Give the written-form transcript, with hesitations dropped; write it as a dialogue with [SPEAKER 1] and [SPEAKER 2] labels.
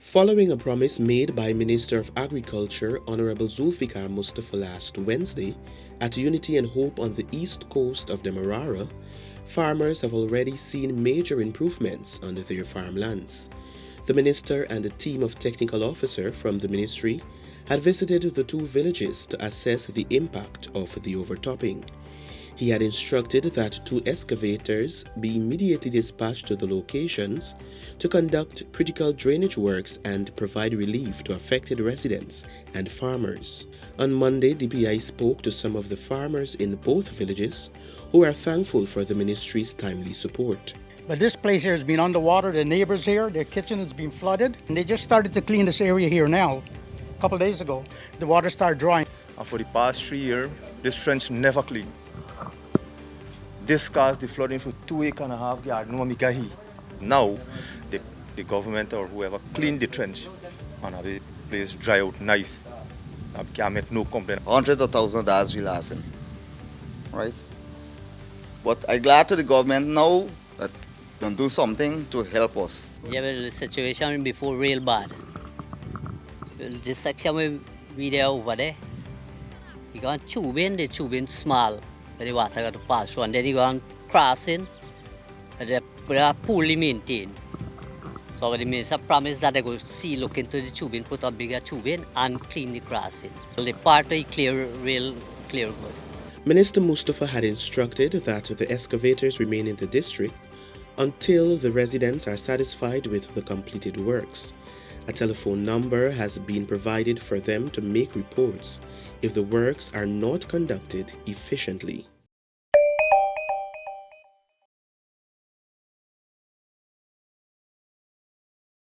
[SPEAKER 1] Following a promise made by Minister of Agriculture Honorable Zulfikar Mustafa last Wednesday at Unity and Hope on the east coast of Demerara, farmers have already seen major improvements on their farmlands. The minister and a team of technical officers from the ministry had visited the two villages to assess the impact of the overtopping. He had instructed that two excavators be immediately dispatched to the locations to conduct critical drainage works and provide relief to affected residents and farmers. On Monday, DPI spoke to some of the farmers in both villages who are thankful for the ministry's timely support.
[SPEAKER 2] But this place here has been underwater. The neighbors here, their kitchen has been flooded. And they just started to clean this area here now. A couple of days ago, the water started drying.
[SPEAKER 3] And for the past 3 years, this trench never cleaned. This caused the flooding for 2.5 acres garden. Now, the government or whoever cleaned the trench and have the place dry out nice. I can make no complaint.
[SPEAKER 4] Hundreds of thousands of dollars we lost in, right? But I'm glad to the government now that they do something to help us.
[SPEAKER 5] Yeah, well, the situation before real bad. This section we there over there, you go on the tubing small. The water got to pass through, and then you go on crossing, and they are poorly maintained. So the minister promised that they go look into the tubing, put a bigger tubing, and clean the crossing. So the part they clear, real clear good.
[SPEAKER 1] Minister Mustafa had instructed that the excavators remain in the district until the residents are satisfied with the completed works. A telephone number has been provided for them to make reports if the works are not conducted efficiently.